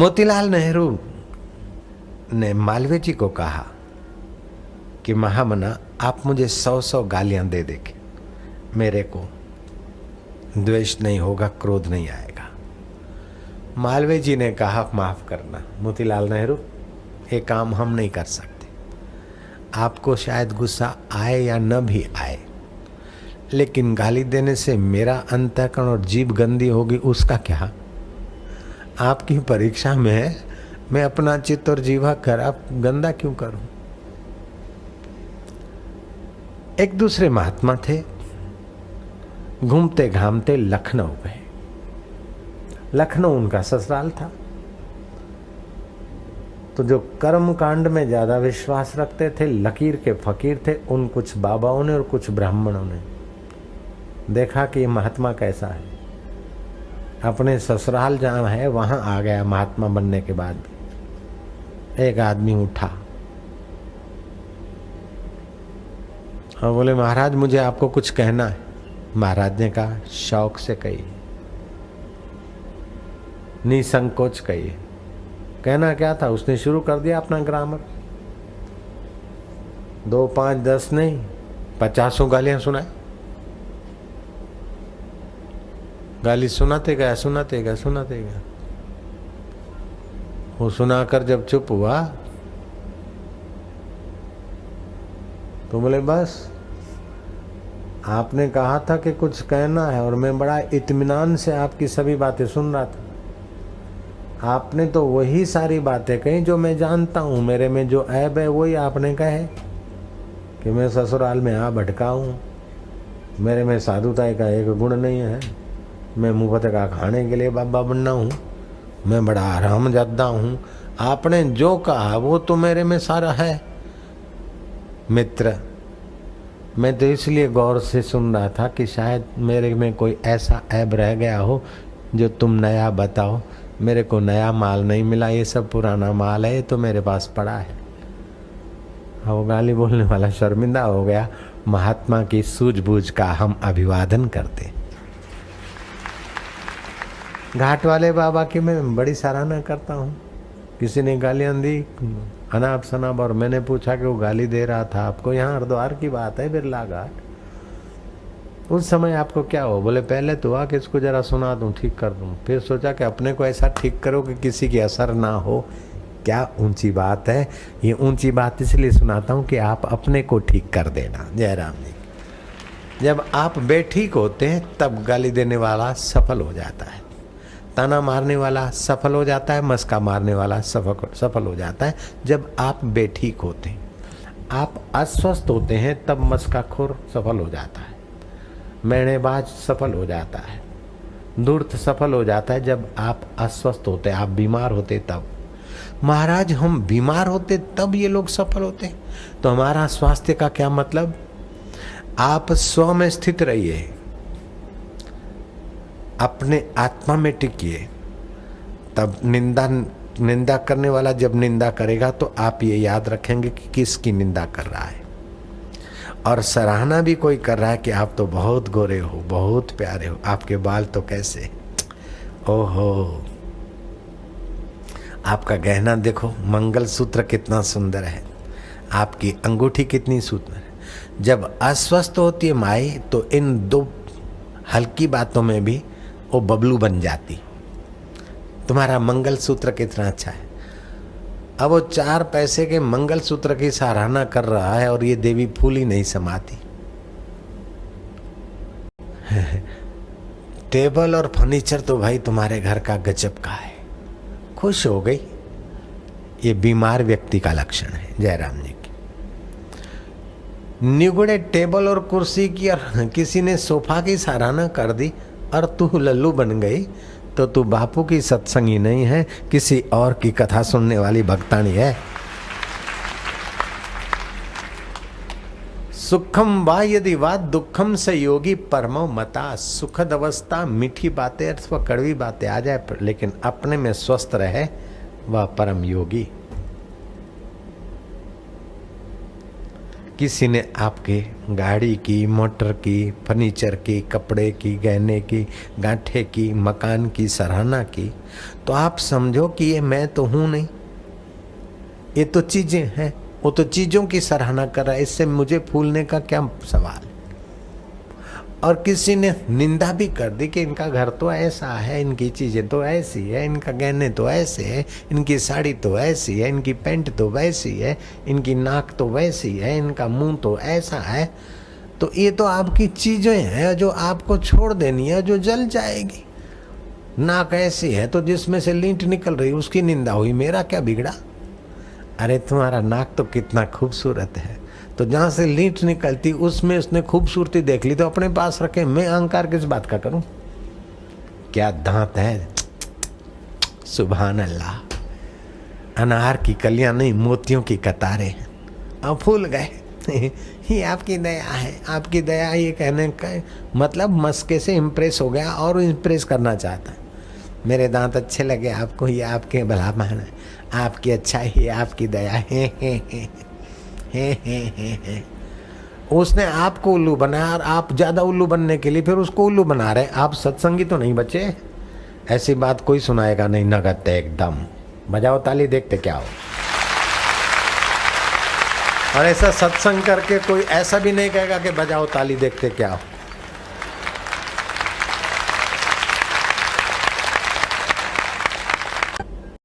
मोतीलाल नेहरू ने मालवीय जी को कहा कि महामना आप मुझे 100 गालियां दे देंगे, मेरे को द्वेष नहीं होगा, क्रोध नहीं आएगा। मालवीय जी ने कहा माफ करना मोतीलाल नेहरू, ये काम हम नहीं कर सकते। आपको शायद गुस्सा आए या न भी आए, लेकिन गाली देने से मेरा अंतःकरण और जीभ गंदी होगी, उसका क्या? आपकी परीक्षा में है, मैं अपना चित्त और जीवा खराब गंदा क्यों करूं? एक दूसरे महात्मा थे, घूमते घामते लखनऊ गए। लखनऊ उनका ससुराल था। तो जो कर्म कांड में ज्यादा विश्वास रखते थे, लकीर के फकीर थे, उन कुछ बाबाओं ने और कुछ ब्राह्मणों ने देखा कि ये महात्मा कैसा है। अपने ससुराल जहां है वहां आ गया महात्मा बनने के बाद भी। एक आदमी उठा और बोले महाराज मुझे आपको कुछ कहना है। महाराज ने कहा शौक से कहिए, निसंकोच कहिए। कहना क्या था? उसने शुरू कर दिया अपना ग्रामर। 2, 5, 10 नहीं, 50 गालियां सुनाए। गाली सुनाते गया सुनाते गया सुनाते गया। वो सुनाकर जब चुप हुआ तो बोले बस आपने कहा था कि कुछ कहना है और मैं बड़ा इत्मीनान से आपकी सभी बातें सुन रहा था। आपने तो वही सारी बातें कही जो मैं जानता हूं। मेरे में जो ऐब है वही आपने कहे कि मैं ससुराल में आ भटका हूं, मेरे में साधुता का एक गुण नहीं है, मैं मुफ्त का खाने के लिए बाबा बनना हूँ, मैं बड़ा आराम जादा हूँ। आपने जो कहा वो तो मेरे में सारा है। मित्र, मैं तो इसलिए गौर से सुन रहा था कि शायद मेरे में कोई ऐसा ऐब रह गया हो जो तुम नया बताओ। मेरे को नया माल नहीं मिला, ये सब पुराना माल है, ये तो मेरे पास पड़ा है। वो गाली बोलने वाला शर्मिंदा हो गया। महात्मा की सूझबूझ का हम अभिवादन करते। घाट वाले बाबा की मैं बड़ी सराहना करता हूँ। किसी ने गालियाँ दी अनाप शनाप और मैंने पूछा कि वो गाली दे रहा था आपको, यहाँ हरिद्वार की बात है, बिरला घाट। उस समय आपको क्या हो? बोले पहले तो हुआ कि इसको जरा सुना दूं, ठीक कर दूं। फिर सोचा कि अपने को ऐसा ठीक करो कि किसी की असर ना हो। क्या ऊंची बात है। ये ऊंची बात इसलिए सुनाता हूँ कि आप अपने को ठीक कर देना। जयराम जी, जब आप बेठीक होते हैं तब गाली देने वाला सफल हो जाता है, ताना मारने वाला सफल हो जाता है, मस्का मारने वाला सफल हो जाता है। जब आप बेठीक होते हैं, आप अस्वस्थ होते हैं, तब मस्काखोर सफल हो जाता है, मैनेबाज सफल हो जाता है, धूर्त सफल हो जाता है। जब आप अस्वस्थ होते, आप बीमार होते तब। महाराज हम बीमार होते तब ये लोग सफल होते। तो हमारा स्वास्थ्य का क्या मतलब? आप स्व में स्थित रहिए, अपने आत्मा में टिकिए, तब निंदा करने वाला जब निंदा करेगा तो आप ये याद रखेंगे कि किसकी निंदा कर रहा है। और सराहना भी कोई कर रहा है कि आप तो बहुत गोरे हो, बहुत प्यारे हो, आपके बाल तो कैसे, ओहो आपका गहना देखो, मंगलसूत्र कितना सुंदर है, आपकी अंगूठी कितनी सुंदर है। जब अस्वस्थ होती है माई तो इन दो हल्की बातों में भी वो बबलू बन जाती। तुम्हारा मंगलसूत्र कितना अच्छा है। अब वो 4 पैसे के मंगलसूत्र की सराहना कर रहा है और ये देवी फूल ही नहीं समाती। टेबल और फर्नीचर तो भाई तुम्हारे घर का गजब का है। खुश हो गई। ये बीमार व्यक्ति का लक्षण है। जयराम जी की निगुड़े टेबल और कुर्सी की और किसी ने सोफा की सराहना कर दी और तू लल्लू बन गई, तो तू बापू की सत्संगी नहीं है, किसी और की कथा सुनने वाली भक्तानी है। सुखम वा यदि वा दुखम से योगी परमो मता। सुखद अवस्था, मीठी बातें अथवा कड़वी बातें आ जाए, लेकिन अपने में स्वस्थ रहे, वह परम योगी। किसी ने आपके गाड़ी की, मोटर की, फर्नीचर की, कपड़े की, गहने की, गांठे की, मकान की सराहना की, तो आप समझो कि ये मैं तो हूं नहीं, ये तो चीजें हैं। वो तो चीजों की सराहना कर रहा है, इससे मुझे फूलने का क्या सवाल। और किसी ने निंदा भी कर दी कि इनका घर तो ऐसा है, इनकी चीजें तो ऐसी है, इनका गहने तो ऐसे है, इनकी साड़ी तो ऐसी है, इनकी पैंट तो वैसी है, इनकी नाक तो वैसी है, इनका मुंह तो ऐसा है। तो ये तो आपकी चीजें हैं जो आपको छोड़ देनी है, जो जल जाएगी। नाक ऐसी है तो जिसमें से लींट निकल रही उसकी निंदा हुई, मेरा क्या बिगड़ा। अरे तुम्हारा नाक तो कितना खूबसूरत है, तो जहां से लींट निकलती उसमें उसने खूबसूरती देख ली तो अपने पास रखे, मैं अहंकार किस बात का करूं। क्या दांत है, सुभान अल्लाह। अनार की कलियां नहीं, मोतियों की कतारें। अब फूल गए ये आपकी दया है, आपकी दया। ये कहने का मतलब मस्के से इम्प्रेस हो गया और इम्प्रेस करना चाहता है। मेरे दांत अच्छे लगे आपको, ये आपके भला मान, आपकी अच्छाई, आपकी दया है। उसने आपको उल्लू बनाया और आप ज्यादा उल्लू बनने के लिए फिर उसको उल्लू बना रहे। आप सत्संगी तो नहीं बचे। ऐसी बात कोई सुनाएगा नहीं, नगद एकदम। बजाओ ताली, देखते क्या हो। और ऐसा सत्संग करके कोई ऐसा भी नहीं कहेगा कि बजाओ ताली देखते क्या हो।